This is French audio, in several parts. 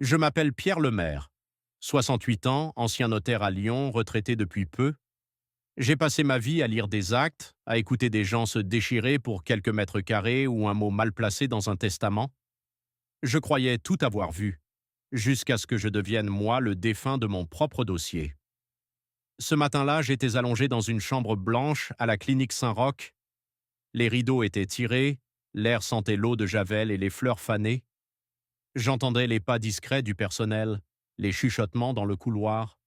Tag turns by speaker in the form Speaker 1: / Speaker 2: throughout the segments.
Speaker 1: Je m'appelle Pierre Lemaire, 68 ans, ancien notaire à Lyon, retraité depuis peu. J'ai passé ma vie à lire des actes, à écouter des gens se déchirer pour quelques mètres carrés ou un mot mal placé dans un testament. Je croyais tout avoir vu, jusqu'à ce que je devienne moi le défunt de mon propre dossier. Ce matin-là, j'étais allongé dans une chambre blanche à la clinique Saint-Roch. Les rideaux étaient tirés, l'air sentait l'eau de Javel et les fleurs fanées. J'entendais les pas discrets du personnel, les chuchotements dans le couloir.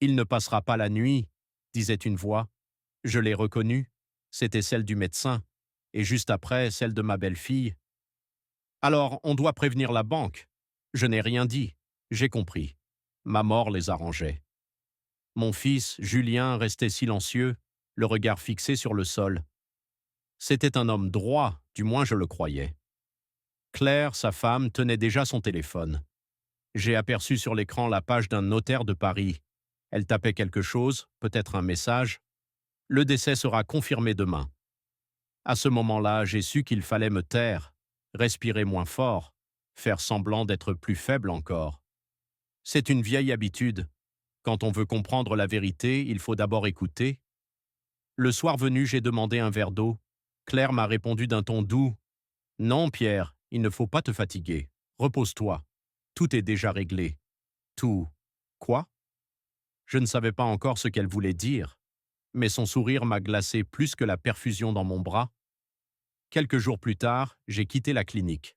Speaker 1: Il ne passera pas la nuit, disait une voix. Je l'ai reconnue. C'était celle du médecin, et juste après, celle de ma belle-fille. Alors, on doit prévenir la banque. Je n'ai rien dit. J'ai compris. Ma mort les arrangeait. Mon fils, Julien, restait silencieux, le regard fixé sur le sol. C'était un homme droit, du moins je le croyais. Claire, sa femme, tenait déjà son téléphone. J'ai aperçu sur l'écran la page d'un notaire de Paris. Elle tapait quelque chose, peut-être un message. Le décès sera confirmé demain. À ce moment-là, j'ai su qu'il fallait me taire, respirer moins fort, faire semblant d'être plus faible encore. C'est une vieille habitude. Quand on veut comprendre la vérité, il faut d'abord écouter. Le soir venu, j'ai demandé un verre d'eau. Claire m'a répondu d'un ton doux. Non, Pierre, il ne faut pas te fatiguer. Repose-toi. Tout est déjà réglé. Tout. Quoi? Je ne savais pas encore ce qu'elle voulait dire, mais son sourire m'a glacé plus que la perfusion dans mon bras. Quelques jours plus tard, j'ai quitté la clinique.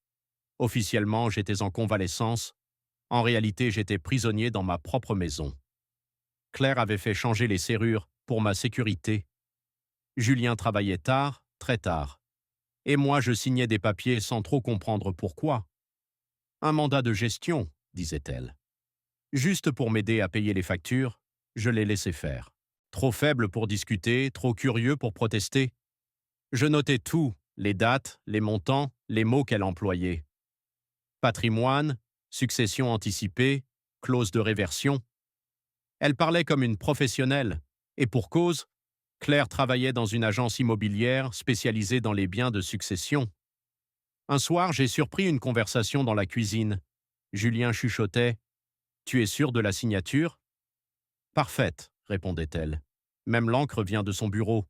Speaker 1: Officiellement, j'étais en convalescence. En réalité, j'étais prisonnier dans ma propre maison. Claire avait fait changer les serrures pour ma sécurité. Julien travaillait tard, très tard. Et moi, je signais des papiers sans trop comprendre pourquoi. Un mandat de gestion, disait-elle. Juste pour m'aider à payer les factures, je l'ai laissé faire. Trop faible pour discuter, trop curieux pour protester. Je notais tout, les dates, les montants, les mots qu'elle employait. Patrimoine, succession anticipée, clause de réversion. Elle parlait comme une professionnelle, et pour cause, Claire travaillait dans une agence immobilière spécialisée dans les biens de succession. Un soir, j'ai surpris une conversation dans la cuisine. Julien chuchotait. Tu es sûr de la signature? Parfaite, répondait-elle. Même l'encre vient de son bureau.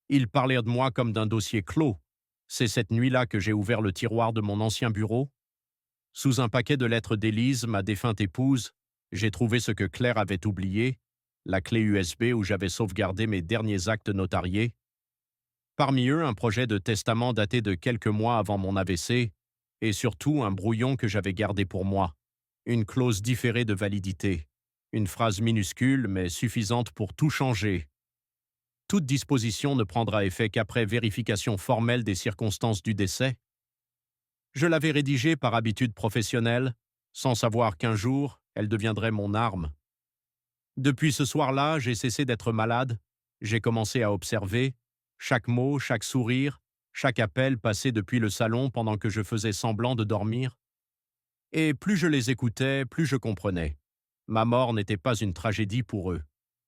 Speaker 1: Ils parlaient de moi comme d'un dossier clos. C'est cette nuit-là que j'ai ouvert le tiroir de mon ancien bureau. Sous un paquet de lettres d'Élise, ma défunte épouse, j'ai trouvé ce que Claire avait oublié, la clé USB où j'avais sauvegardé mes derniers actes notariés. Parmi eux, un projet de testament daté de quelques mois avant mon AVC, et surtout un brouillon que j'avais gardé pour moi, une clause différée de validité, une phrase minuscule mais suffisante pour tout changer. Toute disposition ne prendra effet qu'après vérification formelle des circonstances du décès. Je l'avais rédigée par habitude professionnelle, sans savoir qu'un jour, elle deviendrait mon arme. Depuis ce soir-là, j'ai cessé d'être malade, j'ai commencé à observer, chaque mot, chaque sourire, chaque appel passé depuis le salon pendant que je faisais semblant de dormir. Et plus je les écoutais, plus je comprenais. Ma mort n'était pas une tragédie pour eux,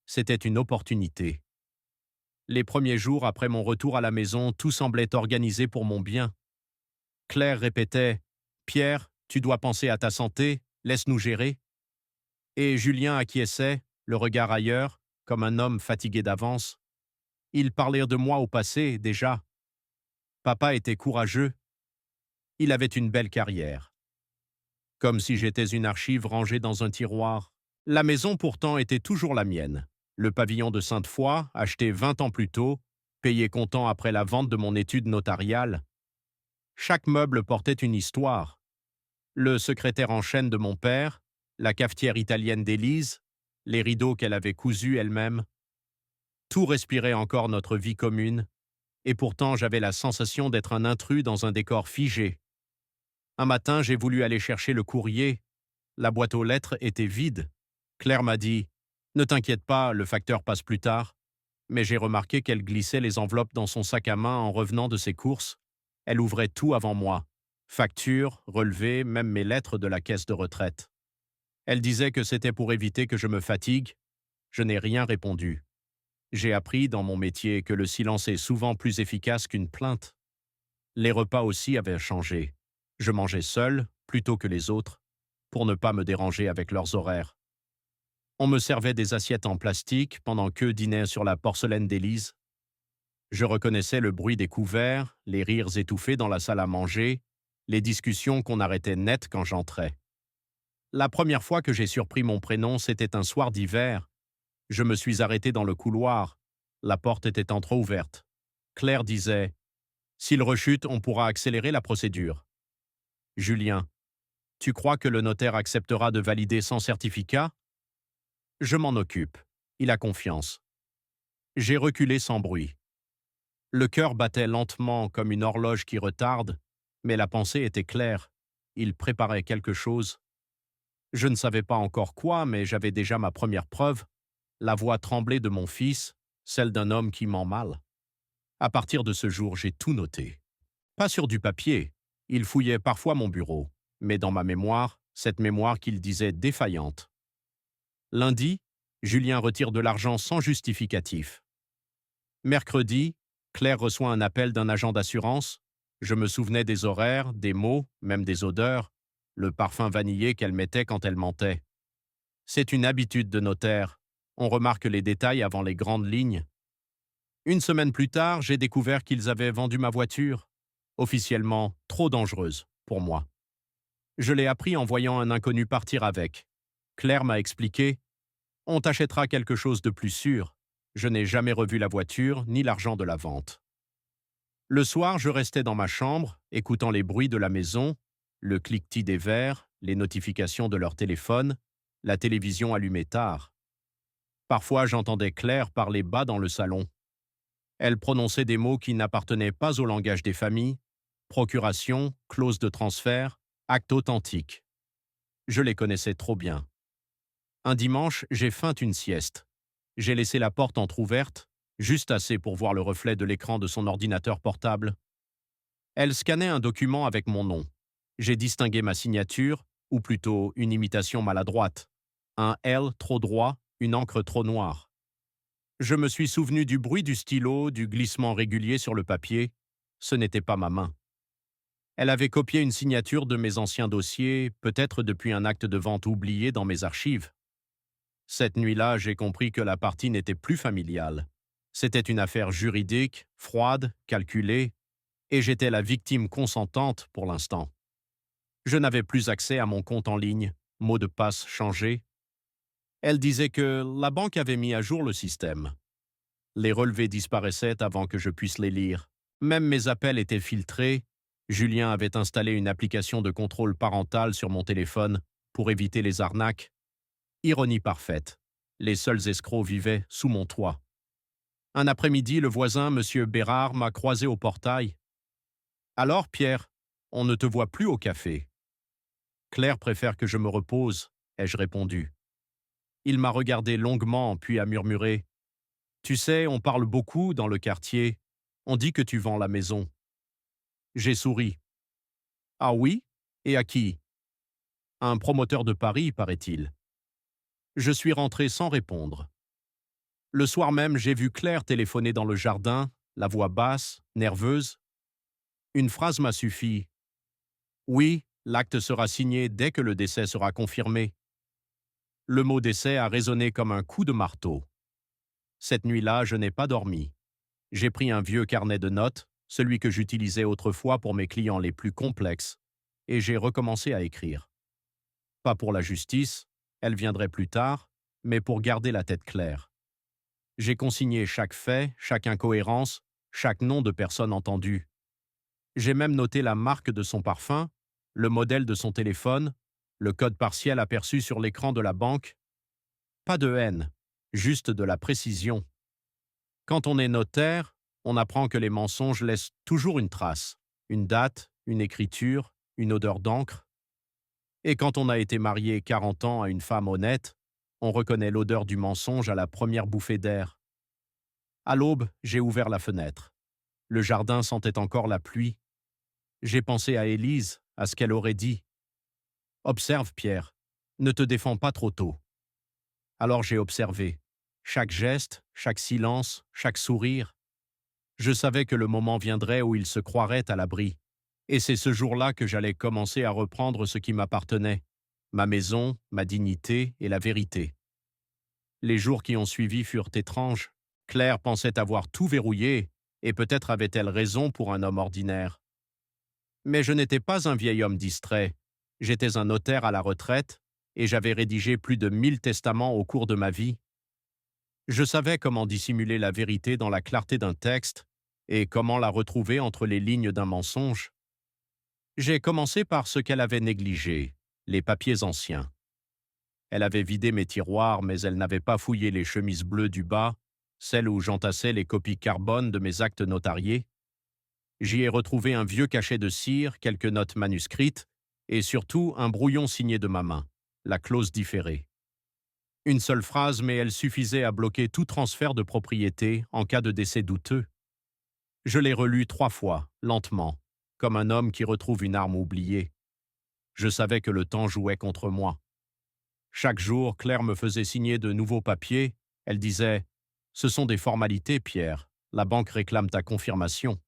Speaker 1: c'était une opportunité. Les premiers jours après mon retour à la maison, tout semblait organisé pour mon bien. Claire répétait « Pierre, tu dois penser à ta santé, laisse-nous gérer ». Et Julien acquiesçait, le regard ailleurs, comme un homme fatigué d'avance. Ils parlaient de moi au passé, déjà. Papa était courageux. Il avait une belle carrière. Comme si j'étais une archive rangée dans un tiroir. La maison pourtant était toujours la mienne. Le pavillon de Sainte-Foy, acheté 20 ans plus tôt, payé comptant après la vente de mon étude notariale. Chaque meuble portait une histoire. Le secrétaire en chêne de mon père, la cafetière italienne d'Élise, les rideaux qu'elle avait cousus elle-même. Tout respirait encore notre vie commune, et pourtant j'avais la sensation d'être un intrus dans un décor figé. Un matin, j'ai voulu aller chercher le courrier. La boîte aux lettres était vide. Claire m'a dit « Ne t'inquiète pas, le facteur passe plus tard ». Mais j'ai remarqué qu'elle glissait les enveloppes dans son sac à main en revenant de ses courses. Elle ouvrait tout avant moi. Factures, relevés, même mes lettres de la caisse de retraite. Elle disait que c'était pour éviter que je me fatigue. Je n'ai rien répondu. J'ai appris dans mon métier que le silence est souvent plus efficace qu'une plainte. Les repas aussi avaient changé. Je mangeais seul, plutôt que les autres. pour ne pas me déranger avec leurs horaires. On me servait des assiettes en plastique pendant qu'eux dînaient sur la porcelaine d'Élise. Je reconnaissais le bruit des couverts, les rires étouffés dans la salle à manger, les discussions qu'on arrêtait net quand j'entrais. La première fois que j'ai surpris mon prénom, c'était un soir d'hiver. Je me suis arrêté dans le couloir. La porte était entr'ouverte. Claire disait « S'il rechute, on pourra accélérer la procédure. » Julien, tu crois que le notaire acceptera de valider sans certificat? Je m'en occupe. Il a confiance. J'ai reculé sans bruit. Le cœur battait lentement comme une horloge qui retarde, mais la pensée était claire. Il préparait quelque chose. Je ne savais pas encore quoi, mais j'avais déjà ma première preuve, la voix tremblée de mon fils, celle d'un homme qui ment mal. À partir de ce jour, j'ai tout noté. Pas sur du papier. Il fouillait parfois mon bureau, mais dans ma mémoire, cette mémoire qu'il disait défaillante. Lundi, Julien retire de l'argent sans justificatif. Mercredi, Claire reçoit un appel d'un agent d'assurance. Je me souvenais des horaires, des mots, même des odeurs, le parfum vanillé qu'elle mettait quand elle mentait. C'est une habitude de notaire. On remarque les détails avant les grandes lignes. Une semaine plus tard, j'ai découvert qu'ils avaient vendu ma voiture. Officiellement, trop dangereuse pour moi. Je l'ai appris en voyant un inconnu partir avec. Claire m'a expliqué « On t'achètera quelque chose de plus sûr. » Je n'ai jamais revu la voiture ni l'argent de la vente. Le soir, je restais dans ma chambre, écoutant les bruits de la maison, le cliquetis des verres, les notifications de leur téléphone, la télévision allumée tard. Parfois, j'entendais Claire parler bas dans le salon. Elle prononçait des mots qui n'appartenaient pas au langage des familles, procuration, clause de transfert, acte authentique. Je les connaissais trop bien. Un dimanche, j'ai feint une sieste. J'ai laissé la porte entr'ouverte, juste assez pour voir le reflet de l'écran de son ordinateur portable. Elle scannait un document avec mon nom. J'ai distingué ma signature, ou plutôt une imitation maladroite. Un L trop droit, une encre trop noire. Je me suis souvenu du bruit du stylo, du glissement régulier sur le papier. Ce n'était pas ma main. Elle avait copié une signature de mes anciens dossiers, peut-être depuis un acte de vente oublié dans mes archives. Cette nuit-là, j'ai compris que la partie n'était plus familiale. C'était une affaire juridique, froide, calculée, et j'étais la victime consentante pour l'instant. Je n'avais plus accès à mon compte en ligne, mot de passe changé. Elle disait que la banque avait mis à jour le système. Les relevés disparaissaient avant que je puisse les lire. Même mes appels étaient filtrés. Julien avait installé une application de contrôle parental sur mon téléphone pour éviter les arnaques. Ironie parfaite. Les seuls escrocs vivaient sous mon toit. Un après-midi, le voisin, M. Bérard, m'a croisé au portail. « Alors, Pierre, on ne te voit plus au café. »« Claire préfère que je me repose, » ai-je répondu. Il m'a regardé longuement, puis a murmuré « Tu sais, on parle beaucoup dans le quartier. On dit que tu vends la maison. » J'ai souri. « Ah oui? Et à qui? »« Un promoteur de Paris, paraît-il. » Je suis rentré sans répondre. Le soir même, j'ai vu Claire téléphoner dans le jardin, la voix basse, nerveuse. Une phrase m'a suffi. « Oui, l'acte sera signé dès que le décès sera confirmé. » Le mot décès a résonné comme un coup de marteau. Cette nuit-là, je n'ai pas dormi. J'ai pris un vieux carnet de notes, celui que j'utilisais autrefois pour mes clients les plus complexes, et j'ai recommencé à écrire. Pas pour la justice, elle viendrait plus tard, mais pour garder la tête claire. J'ai consigné chaque fait, chaque incohérence, chaque nom de personne entendue. J'ai même noté la marque de son parfum, le modèle de son téléphone, le code partiel aperçu sur l'écran de la banque. Pas de haine, juste de la précision. Quand on est notaire, on apprend que les mensonges laissent toujours une trace, une date, une écriture, une odeur d'encre. Et quand on a été marié 40 ans à une femme honnête, on reconnaît l'odeur du mensonge à la première bouffée d'air. À l'aube, j'ai ouvert la fenêtre. Le jardin sentait encore la pluie. J'ai pensé à Élise, à ce qu'elle aurait dit. « Observe, Pierre, ne te défends pas trop tôt. » Alors j'ai observé. Chaque geste, chaque silence, chaque sourire. Je savais que le moment viendrait où il se croirait à l'abri. Et c'est ce jour-là que j'allais commencer à reprendre ce qui m'appartenait. ma maison, ma dignité et la vérité. Les jours qui ont suivi furent étranges. Claire pensait avoir tout verrouillé, et peut-être avait-elle raison pour un homme ordinaire. Mais je n'étais pas un vieil homme distrait. J'étais un notaire à la retraite, et j'avais rédigé plus de 1000 testaments au cours de ma vie. Je savais comment dissimuler la vérité dans la clarté d'un texte, et comment la retrouver entre les lignes d'un mensonge. J'ai commencé par ce qu'elle avait négligé, les papiers anciens. Elle avait vidé mes tiroirs, mais elle n'avait pas fouillé les chemises bleues du bas, celles où j'entassais les copies carbone de mes actes notariés. J'y ai retrouvé un vieux cachet de cire, quelques notes manuscrites, et surtout un brouillon signé de ma main, la clause différée. Une seule phrase, mais elle suffisait à bloquer tout transfert de propriété en cas de décès douteux. Je l'ai relue 3 fois, lentement, comme un homme qui retrouve une arme oubliée. Je savais que le temps jouait contre moi. Chaque jour, Claire me faisait signer de nouveaux papiers. Elle disait « Ce sont des formalités, Pierre. La banque réclame ta confirmation. »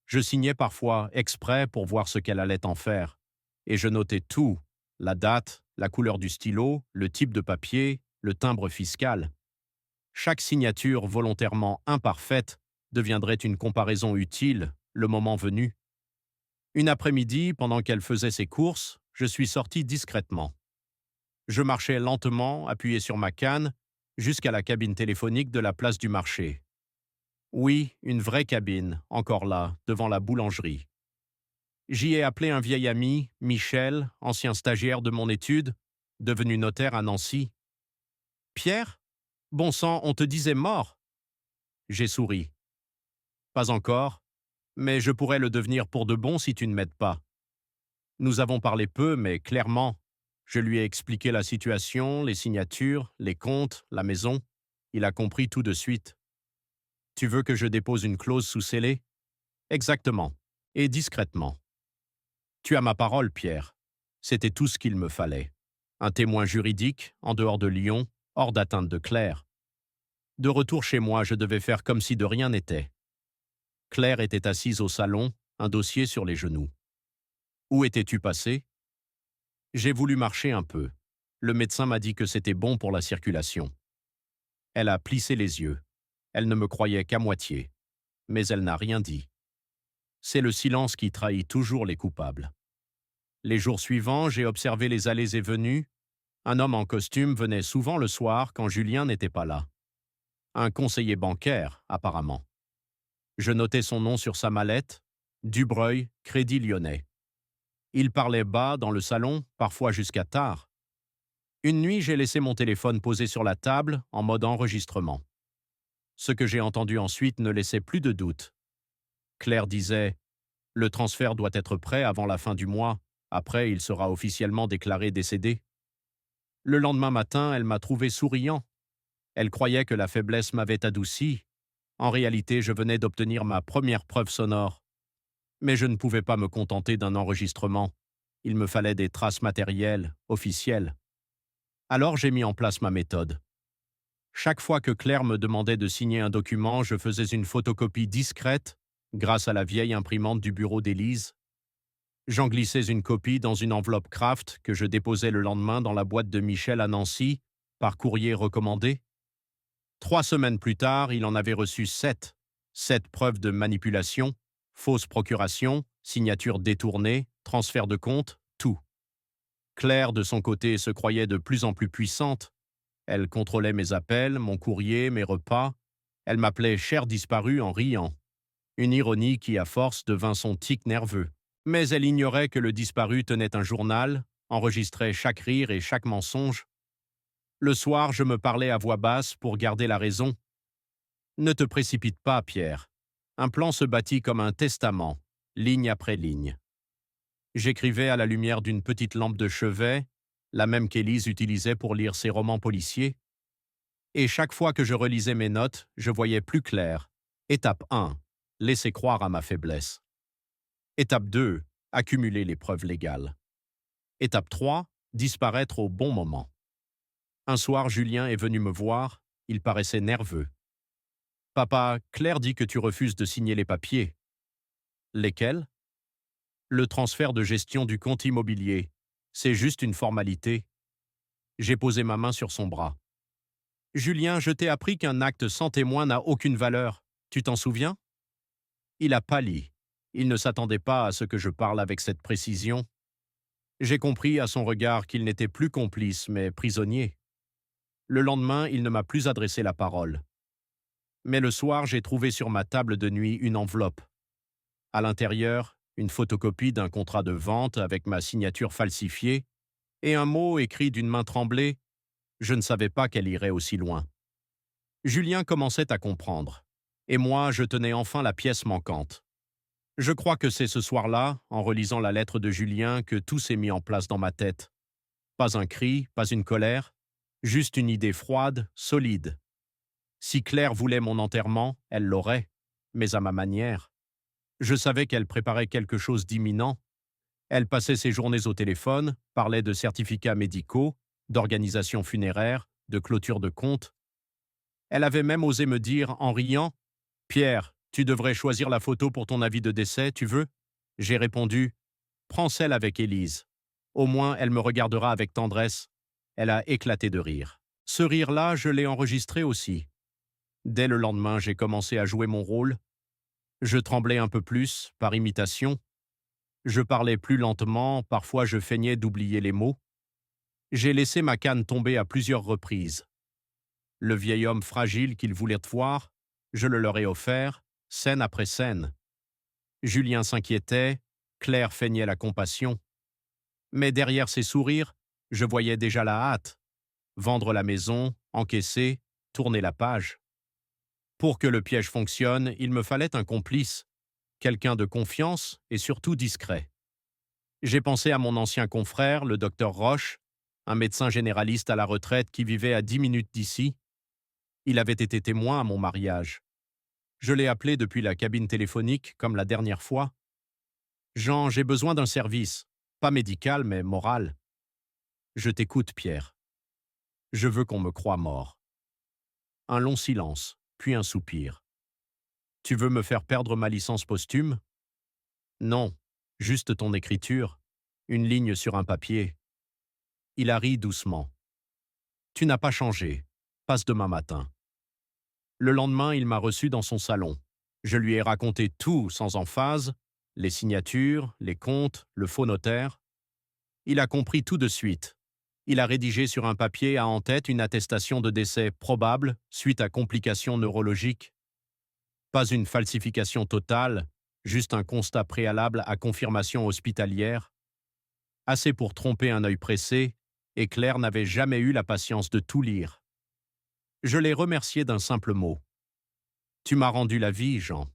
Speaker 1: Je signais parfois exprès pour voir ce qu'elle allait en faire. Et je notais tout, la date, la couleur du stylo, le type de papier, le timbre fiscal. Chaque signature volontairement imparfaite deviendrait une comparaison utile, le moment venu. Une après-midi, pendant qu'elle faisait ses courses, je suis sorti discrètement. Je marchais lentement, appuyé sur ma canne, jusqu'à la cabine téléphonique de la place du marché. Oui, une vraie cabine, encore là, devant la boulangerie. J'y ai appelé un vieil ami, Michel, ancien stagiaire de mon étude, devenu notaire à Nancy. « Pierre? Bon sang, on te disait mort !» J'ai souri. « Pas encore, mais je pourrais le devenir pour de bon si tu ne m'aides pas. » Nous avons parlé peu, mais clairement. Je lui ai expliqué la situation, les signatures, les comptes, la maison. Il a compris tout de suite. « Tu veux que je dépose une clause sous scellé ?»« Exactement. Et discrètement. »« Tu as ma parole, Pierre. » C'était tout ce qu'il me fallait. Un témoin juridique, en dehors de Lyon, hors d'atteinte de Claire. De retour chez moi, je devais faire comme si de rien n'était. Claire était assise au salon, un dossier sur les genoux. « Où étais-tu passé ?» J'ai voulu marcher un peu. Le médecin m'a dit que c'était bon pour la circulation. Elle a plissé les yeux. Elle ne me croyait qu'à moitié. Mais elle n'a rien dit. C'est le silence qui trahit toujours les coupables. Les jours suivants, j'ai observé les allées et venues. Un homme en costume venait souvent le soir quand Julien n'était pas là. Un conseiller bancaire, apparemment. Je notais son nom sur sa mallette, Dubreuil, Crédit Lyonnais. Il parlait bas dans le salon, parfois jusqu'à tard. Une nuit, j'ai laissé mon téléphone posé sur la table, en mode enregistrement. Ce que j'ai entendu ensuite ne laissait plus de doute. Claire disait « Le transfert doit être prêt avant la fin du mois. Après, il sera officiellement déclaré décédé. » Le lendemain matin, elle m'a trouvé souriant. Elle croyait que la faiblesse m'avait adouci. En réalité, je venais d'obtenir ma première preuve sonore. Mais je ne pouvais pas me contenter d'un enregistrement. Il me fallait des traces matérielles, officielles. Alors j'ai mis en place ma méthode. Chaque fois que Claire me demandait de signer un document, je faisais une photocopie discrète, grâce à la vieille imprimante du bureau d'Élise. J'en glissais une copie dans une enveloppe Kraft que je déposais le lendemain dans la boîte de Michel à Nancy, par courrier recommandé. 3 semaines plus tard, il en avait reçu 7. 7 preuves de manipulation, fausse procuration, signature détournée, transfert de compte, tout. Claire, de son côté, se croyait de plus en plus puissante. Elle contrôlait mes appels, mon courrier, mes repas. Elle m'appelait « cher disparu » en riant. Une ironie qui, à force, devint son tic nerveux. Mais elle ignorait que le disparu tenait un journal, enregistrait chaque rire et chaque mensonge. Le soir, je me parlais à voix basse pour garder la raison. « Ne te précipite pas, Pierre. Un plan se bâtit comme un testament, ligne après ligne. » J'écrivais à la lumière d'une petite lampe de chevet, la même qu'Élise utilisait pour lire ses romans policiers. Et chaque fois que je relisais mes notes, je voyais plus clair. Étape 1. Laisser croire à ma faiblesse. Étape 2. Accumuler les preuves légales. Étape 3. Disparaître au bon moment. Un soir, Julien est venu me voir. Il paraissait nerveux. « Papa, Claire dit que tu refuses de signer les papiers. » « Lesquels ?»« Le transfert de gestion du compte immobilier. C'est juste une formalité. J'ai posé ma main sur son bras. Julien, je t'ai appris qu'un acte sans témoin n'a aucune valeur. Tu t'en souviens? Il a pâli. Il ne s'attendait pas à ce que je parle avec cette précision. J'ai compris à son regard qu'il n'était plus complice, mais prisonnier. Le lendemain, il ne m'a plus adressé la parole. Mais le soir, j'ai trouvé sur ma table de nuit une enveloppe. À l'intérieur, une photocopie d'un contrat de vente avec ma signature falsifiée et un mot écrit d'une main tremblée. Je ne savais pas qu'elle irait aussi loin. Julien commençait à comprendre. Et moi, je tenais enfin la pièce manquante. Je crois que c'est ce soir-là, en relisant la lettre de Julien, que tout s'est mis en place dans ma tête. Pas un cri, pas une colère, juste une idée froide, solide. Si Claire voulait mon enterrement, elle l'aurait, mais à ma manière. Je savais qu'elle préparait quelque chose d'imminent. Elle passait ses journées au téléphone, parlait de certificats médicaux, d'organisation funéraire, de clôture de comptes. Elle avait même osé me dire, en riant, « Pierre, tu devrais choisir la photo pour ton avis de décès, tu veux ?» J'ai répondu, « Prends celle avec Élise. Au moins, elle me regardera avec tendresse. » Elle a éclaté de rire. Ce rire-là, je l'ai enregistré aussi. Dès le lendemain, j'ai commencé à jouer mon rôle. Je tremblais un peu plus, par imitation. Je parlais plus lentement, parfois je feignais d'oublier les mots. J'ai laissé ma canne tomber à plusieurs reprises. Le vieil homme fragile qu'ils voulaient voir, je le leur ai offert, scène après scène. Julien s'inquiétait, Claire feignait la compassion. Mais derrière ses sourires, je voyais déjà la hâte. Vendre la maison, encaisser, tourner la page. Pour que le piège fonctionne, il me fallait un complice, quelqu'un de confiance et surtout discret. J'ai pensé à mon ancien confrère, le docteur Roche, un médecin généraliste à la retraite qui vivait à 10 minutes d'ici. Il avait été témoin à mon mariage. Je l'ai appelé depuis la cabine téléphonique, comme la dernière fois. « Jean, j'ai besoin d'un service, pas médical, mais moral. »« Je t'écoute, Pierre. »« Je veux qu'on me croie mort. » Un long silence, puis un soupir. « Tu veux me faire perdre ma licence posthume ?»« Non, juste ton écriture, une ligne sur un papier. » Il a ri doucement. « Tu n'as pas changé. Passe demain matin. » Le lendemain, il m'a reçu dans son salon. Je lui ai raconté tout sans emphase, les signatures, les comptes, le faux notaire. Il a compris tout de suite. Il a rédigé sur un papier à en-tête une attestation de décès probable suite à complications neurologiques. Pas une falsification totale, juste un constat préalable à confirmation hospitalière. Assez pour tromper un œil pressé, et Claire n'avait jamais eu la patience de tout lire. Je l'ai remercié d'un simple mot. « Tu m'as rendu la vie, Jean. »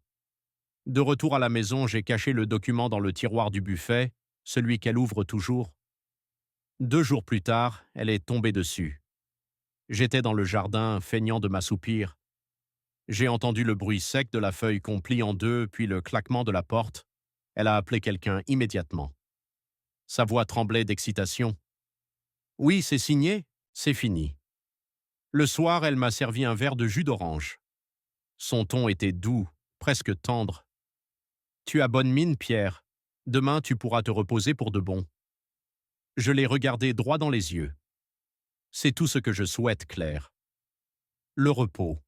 Speaker 1: De retour à la maison, j'ai caché le document dans le tiroir du buffet, celui qu'elle ouvre toujours. 2 jours plus tard, elle est tombée dessus. J'étais dans le jardin, feignant de m'assoupir. J'ai entendu le bruit sec de la feuille qu'on plie en deux, puis le claquement de la porte. Elle a appelé quelqu'un immédiatement. Sa voix tremblait d'excitation. « Oui, c'est signé, c'est fini. » Le soir, elle m'a servi un verre de jus d'orange. Son ton était doux, presque tendre. « Tu as bonne mine, Pierre. Demain, tu pourras te reposer pour de bon. » Je l'ai regardé droit dans les yeux. « C'est tout ce que je souhaite, Claire. » Le repos.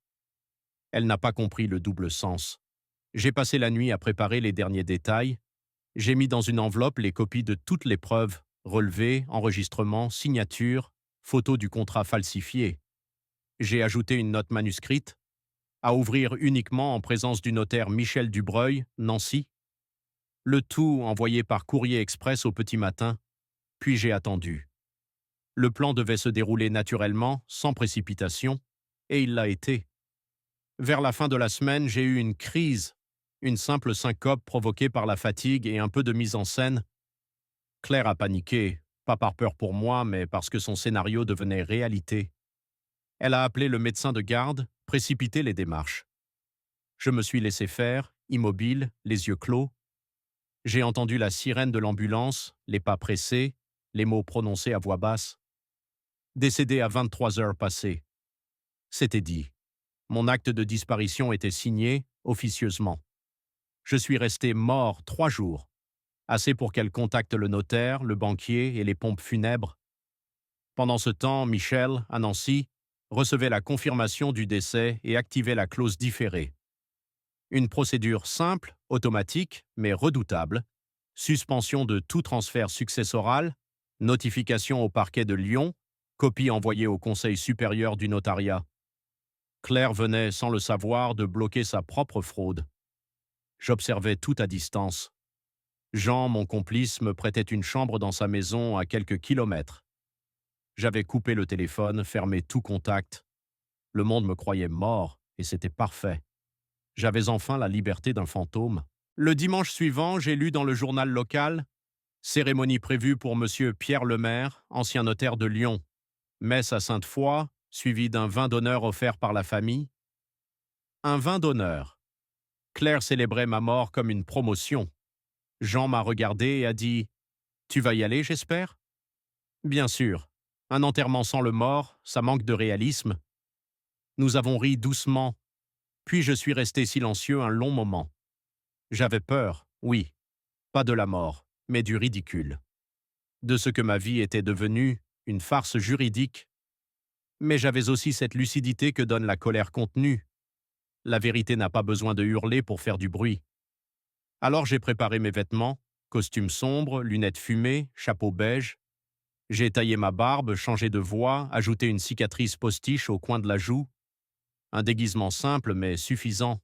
Speaker 1: Elle n'a pas compris le double sens. J'ai passé la nuit à préparer les derniers détails. J'ai mis dans une enveloppe les copies de toutes les preuves, relevés, enregistrements, signatures, photos du contrat falsifié. J'ai ajouté une note manuscrite, à ouvrir uniquement en présence du notaire Michel Dubreuil, Nancy. Le tout envoyé par courrier express au petit matin, puis j'ai attendu. Le plan devait se dérouler naturellement, sans précipitation, et il l'a été. Vers la fin de la semaine, j'ai eu une crise, une simple syncope provoquée par la fatigue et un peu de mise en scène. Claire a paniqué, pas par peur pour moi, mais parce que son scénario devenait réalité. Elle a appelé le médecin de garde, précipité les démarches. Je me suis laissé faire, immobile, les yeux clos. J'ai entendu la sirène de l'ambulance, les pas pressés, les mots prononcés à voix basse. Décédé à 23 heures passées. C'était dit. Mon acte de disparition était signé, officieusement. Je suis resté mort 3 jours. assez pour qu'elle contacte le notaire, le banquier et les pompes funèbres. Pendant ce temps, Michel, à Nancy, recevait la confirmation du décès et activait la clause différée. Une procédure simple, automatique, mais redoutable, suspension de tout transfert successoral, notification au parquet de Lyon, copie envoyée au Conseil supérieur du notariat. Claire venait, sans le savoir, de bloquer sa propre fraude. J'observais tout à distance. Jean, mon complice, me prêtait une chambre dans sa maison à quelques kilomètres. J'avais coupé le téléphone, fermé tout contact. Le monde me croyait mort, et c'était parfait. J'avais enfin la liberté d'un fantôme. Le dimanche suivant, j'ai lu dans le journal local « Cérémonie prévue pour M. Pierre Lemaire, ancien notaire de Lyon. Messe à Sainte-Foy, suivie d'un vin d'honneur offert par la famille. » Un vin d'honneur. Claire célébrait ma mort comme une promotion. Jean m'a regardé et a dit « Tu vas y aller, j'espère ?» Bien sûr. Un enterrement sans le mort, ça manque de réalisme. Nous avons ri doucement, puis je suis resté silencieux un long moment. J'avais peur, oui, pas de la mort, mais du ridicule. De ce que ma vie était devenue, une farce juridique. Mais j'avais aussi cette lucidité que donne la colère contenue. La vérité n'a pas besoin de hurler pour faire du bruit. Alors j'ai préparé mes vêtements, costume sombre, lunettes fumées, chapeau beige. J'ai taillé ma barbe, changé de voix, ajouté une cicatrice postiche au coin de la joue. Un déguisement simple mais suffisant.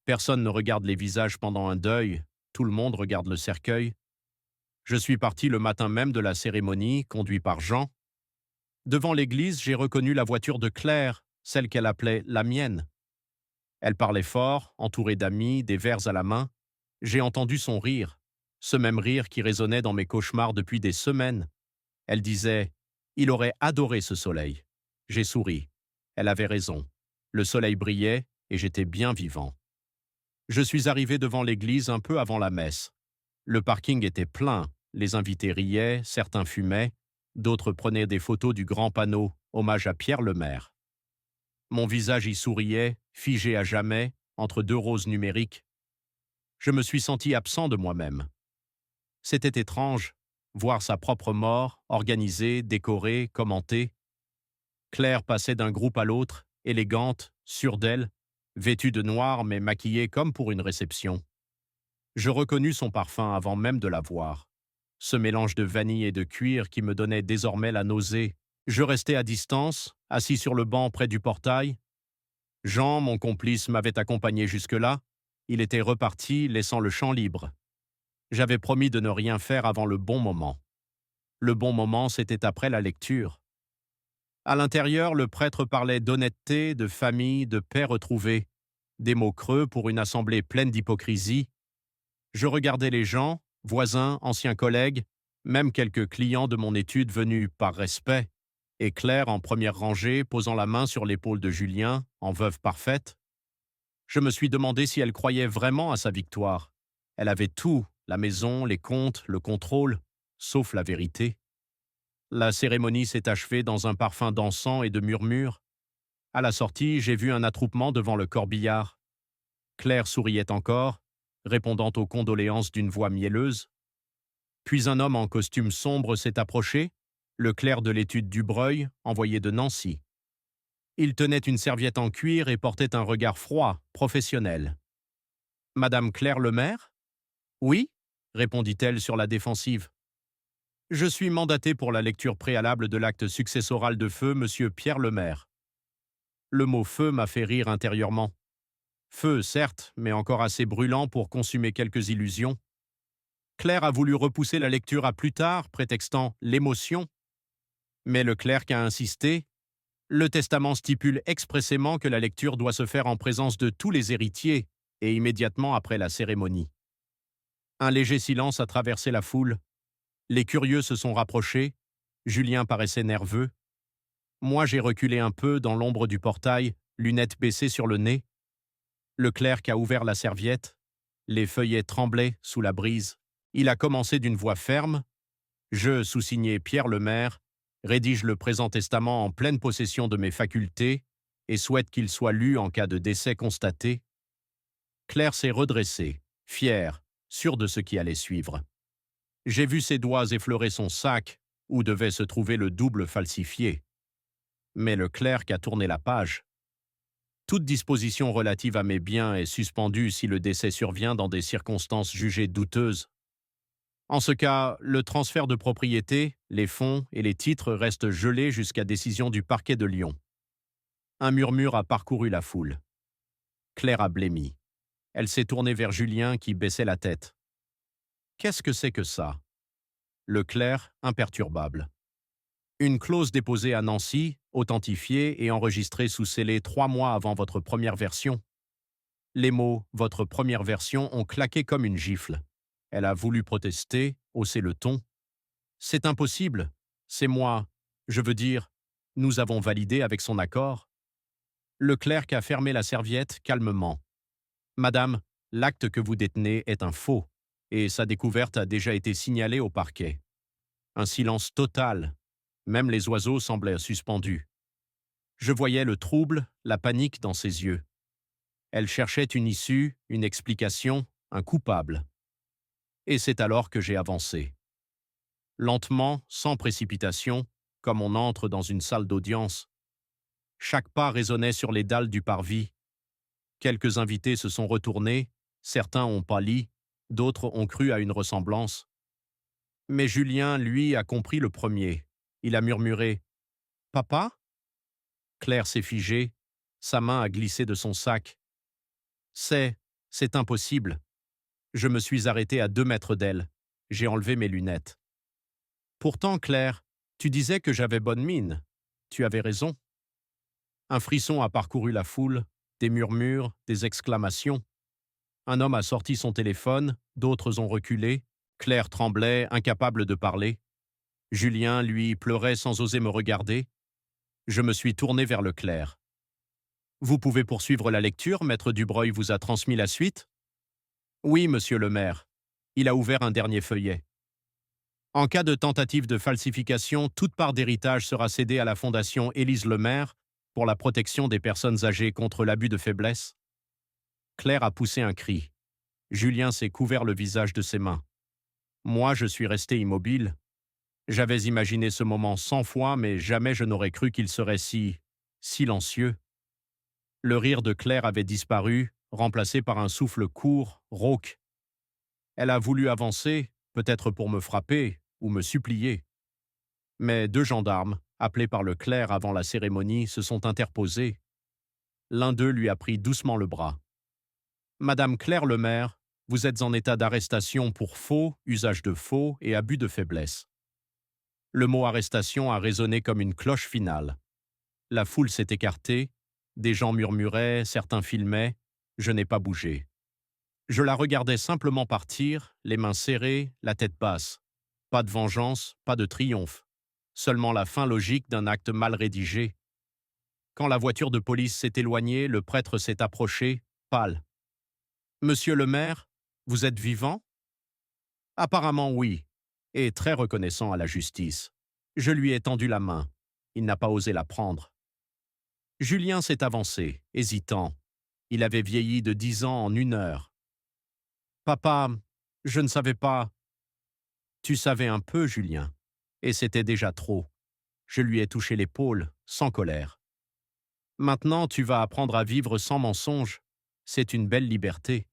Speaker 1: Personne ne regarde les visages pendant un deuil, tout le monde regarde le cercueil. Je suis parti le matin même de la cérémonie, conduit par Jean. Devant l'église, j'ai reconnu la voiture de Claire, celle qu'elle appelait la mienne. Elle parlait fort, entourée d'amis, des verres à la main. J'ai entendu son rire, ce même rire qui résonnait dans mes cauchemars depuis des semaines. Elle disait « Il aurait adoré ce soleil ». J'ai souri. Elle avait raison. Le soleil brillait et j'étais bien vivant. Je suis arrivé devant l'église un peu avant la messe. Le parking était plein, les invités riaient, certains fumaient, d'autres prenaient des photos du grand panneau « Hommage à Pierre Lemaire ». Mon visage y souriait, figé à jamais, entre deux roses numériques. Je me suis senti absent de moi-même. C'était étrange, voir sa propre mort, organisée, décorée, commentée. Claire passait d'un groupe à l'autre, élégante, sûre d'elle, vêtue de noir mais maquillée comme pour une réception. Je reconnus son parfum avant même de la voir. Ce mélange de vanille et de cuir qui me donnait désormais la nausée. Je restais à distance, assis sur le banc près du portail. Jean, mon complice, m'avait accompagné jusque-là. Il était reparti, laissant le champ libre. J'avais promis de ne rien faire avant le bon moment. Le bon moment, c'était après la lecture. À l'intérieur, le prêtre parlait d'honnêteté, de famille, de paix retrouvée. Des mots creux pour une assemblée pleine d'hypocrisie. Je regardais les gens, voisins, anciens collègues, même quelques clients de mon étude venus par respect, et Claire en première rangée, posant la main sur l'épaule de Julien, en veuve parfaite. Je me suis demandé si elle croyait vraiment à sa victoire. Elle avait tout, la maison, les comptes, le contrôle, sauf la vérité. La cérémonie s'est achevée dans un parfum d'encens et de murmures. À la sortie, j'ai vu un attroupement devant le corbillard. Claire souriait encore, répondant aux condoléances d'une voix mielleuse. Puis un homme en costume sombre s'est approché, le clerc de l'étude Dubreuil, envoyé de Nancy. Il tenait une serviette en cuir et portait un regard froid, professionnel. « Madame Claire Lemaire ?»« Oui » répondit-elle sur la défensive. « Je suis mandaté pour la lecture préalable de l'acte successoral de feu, monsieur Pierre Lemaire. » Le mot « feu » m'a fait rire intérieurement. Feu, certes, mais encore assez brûlant pour consumer quelques illusions. Claire a voulu repousser la lecture à plus tard, prétextant l'émotion. Mais le clerc a insisté. Le testament stipule expressément que la lecture doit se faire en présence de tous les héritiers et immédiatement après la cérémonie. Un léger silence a traversé la foule. Les curieux se sont rapprochés. Julien paraissait nerveux. Moi, j'ai reculé un peu dans l'ombre du portail, lunettes baissées sur le nez. Le clerc a ouvert la serviette. Les feuillets tremblaient sous la brise. Il a commencé d'une voix ferme. « Je, sous-signé Pierre Lemaire, rédige le présent testament en pleine possession de mes facultés et souhaite qu'il soit lu en cas de décès constaté. » Claire s'est redressée, fière, sûr de ce qui allait suivre. J'ai vu ses doigts effleurer son sac, où devait se trouver le double falsifié. Mais le clerc a tourné la page. Toute disposition relative à mes biens est suspendue si le décès survient dans des circonstances jugées douteuses. En ce cas, le transfert de propriété, les fonds et les titres restent gelés jusqu'à décision du parquet de Lyon. Un murmure a parcouru la foule. Claire a blêmi. Elle s'est tournée vers Julien qui baissait la tête. Qu'est-ce que c'est que ça? Le clerc, imperturbable. Une clause déposée à Nancy, authentifiée et enregistrée sous scellé 3 mois avant votre première version. Les mots « votre première version » ont claqué comme une gifle. Elle a voulu protester, hausser le ton. C'est impossible. C'est moi. Je veux dire, nous avons validé avec son accord. Le clerc a fermé la serviette calmement. Madame, l'acte que vous détenez est un faux, et sa découverte a déjà été signalée au parquet. Un silence total. Même les oiseaux semblaient suspendus. Je voyais le trouble, la panique dans ses yeux. Elle cherchait une issue, une explication, un coupable. Et c'est alors que j'ai avancé. Lentement, sans précipitation, comme on entre dans une salle d'audience. Chaque pas résonnait sur les dalles du parvis. Quelques invités se sont retournés, certains ont pâli, d'autres ont cru à une ressemblance. Mais Julien, lui, a compris le premier. Il a murmuré « Papa ?» Claire s'est figée, sa main a glissé de son sac. C'est impossible. Je me suis arrêté à 2 mètres d'elle. J'ai enlevé mes lunettes. Pourtant, Claire, tu disais que j'avais bonne mine. Tu avais raison. Un frisson a parcouru la foule, des murmures, des exclamations. Un homme a sorti son téléphone, d'autres ont reculé. Claire tremblait, incapable de parler. Julien, lui, pleurait sans oser me regarder. Je me suis tourné vers le clerc. « Vous pouvez poursuivre la lecture, maître Dubreuil vous a transmis la suite ?»« Oui, monsieur le maire. » Il a ouvert un dernier feuillet. « En cas de tentative de falsification, toute part d'héritage sera cédée à la Fondation Élise Lemaire pour la protection des personnes âgées contre l'abus de faiblesse. » Claire a poussé un cri. Julien s'est couvert le visage de ses mains. Moi, je suis resté immobile. J'avais imaginé ce moment 100 fois, mais jamais je n'aurais cru qu'il serait si silencieux. Le rire de Claire avait disparu, remplacé par un souffle court, rauque. Elle a voulu avancer, peut-être pour me frapper ou me supplier. Mais 2 gendarmes, appelés par le clerc avant la cérémonie, se sont interposés. L'un d'eux lui a pris doucement le bras. « Madame Claire Lemaire, vous êtes en état d'arrestation pour faux, usage de faux et abus de faiblesse. » Le mot arrestation a résonné comme une cloche finale. La foule s'est écartée, des gens murmuraient, certains filmaient, je n'ai pas bougé. Je la regardais simplement partir, les mains serrées, la tête basse. Pas de vengeance, pas de triomphe. Seulement la fin logique d'un acte mal rédigé. Quand la voiture de police s'est éloignée, le prêtre s'est approché, pâle. « Monsieur le maire, vous êtes vivant ?» Apparemment oui, et très reconnaissant à la justice. Je lui ai tendu la main. Il n'a pas osé la prendre. Julien s'est avancé, hésitant. Il avait vieilli de 10 ans en 1 heure. « Papa, je ne savais pas. » « Tu savais un peu, Julien. Et c'était déjà trop. » Je lui ai touché l'épaule, sans colère. « Maintenant, tu vas apprendre à vivre sans mensonge. C'est une belle liberté. »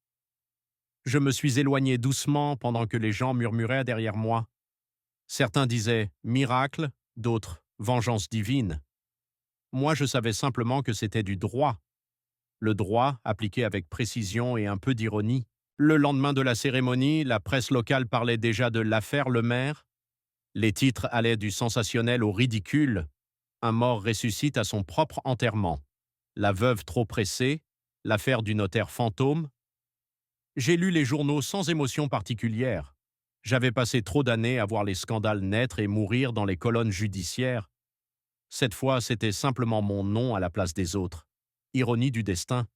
Speaker 1: Je me suis éloigné doucement pendant que les gens murmuraient derrière moi. Certains disaient « miracle », d'autres « vengeance divine ». Moi, je savais simplement que c'était du droit. Le droit, appliqué avec précision et un peu d'ironie. Le lendemain de la cérémonie, la presse locale parlait déjà de l'affaire Lemaire. Les titres allaient du sensationnel au ridicule. Un mort ressuscite à son propre enterrement. La veuve trop pressée. L'affaire du notaire fantôme. J'ai lu les journaux sans émotion particulière. J'avais passé trop d'années à voir les scandales naître et mourir dans les colonnes judiciaires. Cette fois, c'était simplement mon nom à la place des autres. Ironie du destin.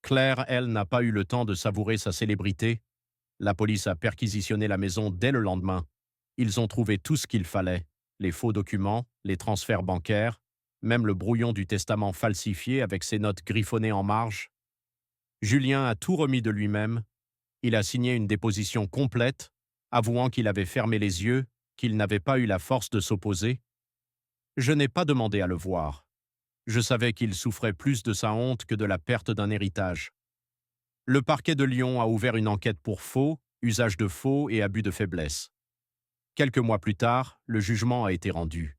Speaker 1: Claire, elle, n'a pas eu le temps de savourer sa célébrité. La police a perquisitionné la maison dès le lendemain. Ils ont trouvé tout ce qu'il fallait. Les faux documents, les transferts bancaires, même le brouillon du testament falsifié avec ses notes griffonnées en marge. Julien a tout remis de lui-même. Il a signé une déposition complète, avouant qu'il avait fermé les yeux, qu'il n'avait pas eu la force de s'opposer. Je n'ai pas demandé à le voir. Je savais qu'il souffrait plus de sa honte que de la perte d'un héritage. Le parquet de Lyon a ouvert une enquête pour faux, usage de faux et abus de faiblesse. Quelques mois plus tard, le jugement a été rendu.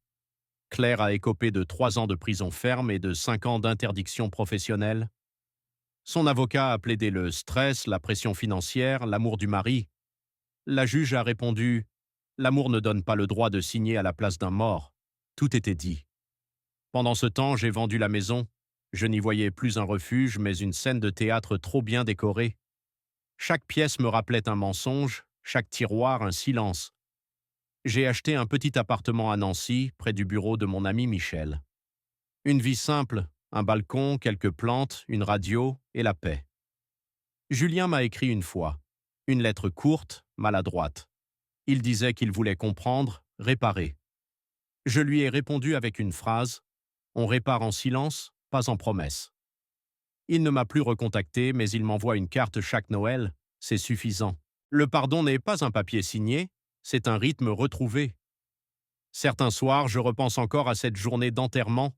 Speaker 1: Claire a écopé de 3 ans de prison ferme et de 5 ans d'interdiction professionnelle. Son avocat a plaidé le stress, la pression financière, l'amour du mari. La juge a répondu « L'amour ne donne pas le droit de signer à la place d'un mort. » Tout était dit. Pendant ce temps, j'ai vendu la maison. Je n'y voyais plus un refuge, mais une scène de théâtre trop bien décorée. Chaque pièce me rappelait un mensonge, chaque tiroir un silence. J'ai acheté un petit appartement à Nancy, près du bureau de mon ami Michel. Une vie simple, un balcon, quelques plantes, une radio et la paix. Julien m'a écrit une fois, une lettre courte, maladroite. Il disait qu'il voulait comprendre, réparer. Je lui ai répondu avec une phrase « On répare en silence, pas en promesse ». Il ne m'a plus recontacté, mais il m'envoie une carte chaque Noël, c'est suffisant. Le pardon n'est pas un papier signé, c'est un rythme retrouvé. Certains soirs, je repense encore à cette journée d'enterrement,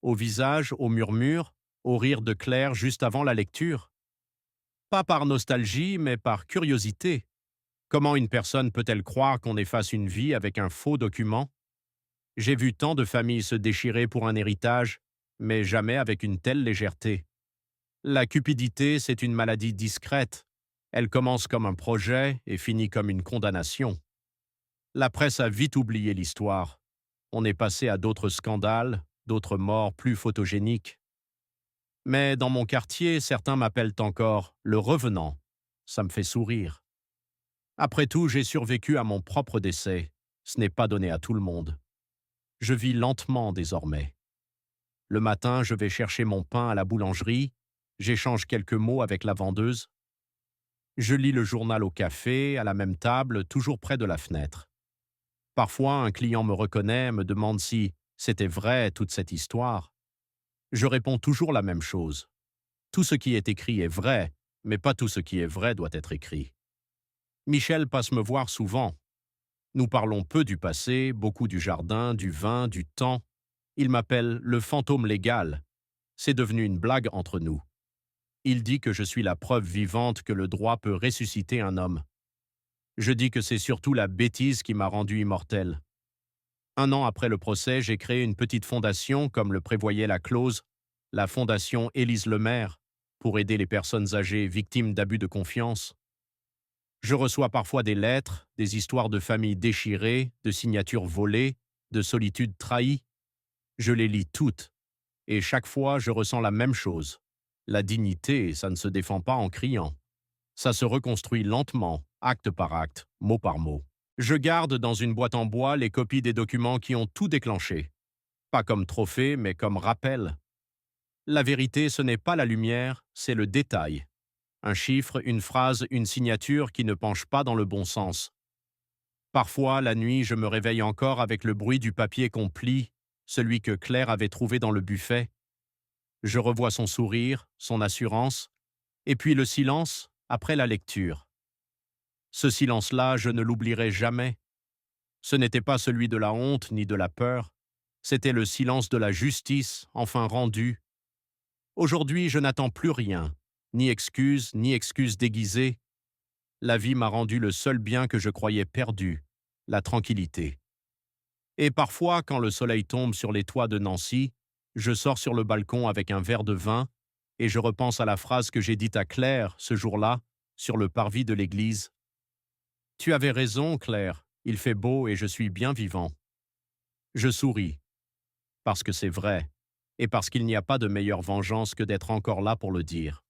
Speaker 1: au visage, au murmure, au rire de Claire juste avant la lecture. Pas par nostalgie, mais par curiosité. Comment une personne peut-elle croire qu'on efface une vie avec un faux document? J'ai vu tant de familles se déchirer pour un héritage, mais jamais avec une telle légèreté. La cupidité, c'est une maladie discrète. Elle commence comme un projet et finit comme une condamnation. La presse a vite oublié l'histoire. On est passé à d'autres scandales, d'autres morts plus photogéniques. Mais dans mon quartier, certains m'appellent encore « le revenant ». Ça me fait sourire. Après tout, j'ai survécu à mon propre décès. Ce n'est pas donné à tout le monde. Je vis lentement désormais. Le matin, je vais chercher mon pain à la boulangerie, j'échange quelques mots avec la vendeuse. Je lis le journal au café, à la même table, toujours près de la fenêtre. Parfois, un client me reconnaît, me demande si c'était vrai toute cette histoire. Je réponds toujours la même chose. Tout ce qui est écrit est vrai, mais pas tout ce qui est vrai doit être écrit. Michel passe me voir souvent. Nous parlons peu du passé, beaucoup du jardin, du vin, du temps. Il m'appelle le fantôme légal. C'est devenu une blague entre nous. Il dit que je suis la preuve vivante que le droit peut ressusciter un homme. Je dis que c'est surtout la bêtise qui m'a rendu immortel. 1 an après le procès, j'ai créé une petite fondation, comme le prévoyait la clause, la fondation Élise Lemaire, pour aider les personnes âgées victimes d'abus de confiance. Je reçois parfois des lettres, des histoires de familles déchirées, de signatures volées, de solitude trahie. Je les lis toutes, et chaque fois je ressens la même chose. La dignité, ça ne se défend pas en criant. Ça se reconstruit lentement, acte par acte, mot par mot. Je garde dans une boîte en bois les copies des documents qui ont tout déclenché. Pas comme trophée, mais comme rappel. La vérité, ce n'est pas la lumière, c'est le détail. Un chiffre, une phrase, une signature qui ne penche pas dans le bon sens. Parfois, la nuit, je me réveille encore avec le bruit du papier qu'on plie, celui que Claire avait trouvé dans le buffet. Je revois son sourire, son assurance, et puis le silence après la lecture. Ce silence-là, je ne l'oublierai jamais. Ce n'était pas celui de la honte ni de la peur, c'était le silence de la justice, enfin rendue. Aujourd'hui, je n'attends plus rien, ni excuses déguisées. La vie m'a rendu le seul bien que je croyais perdu, la tranquillité. Et parfois, quand le soleil tombe sur les toits de Nancy, je sors sur le balcon avec un verre de vin et je repense à la phrase que j'ai dite à Claire ce jour-là, sur le parvis de l'église. « Tu avais raison, Claire, il fait beau et je suis bien vivant. » Je souris, parce que c'est vrai, et parce qu'il n'y a pas de meilleure vengeance que d'être encore là pour le dire.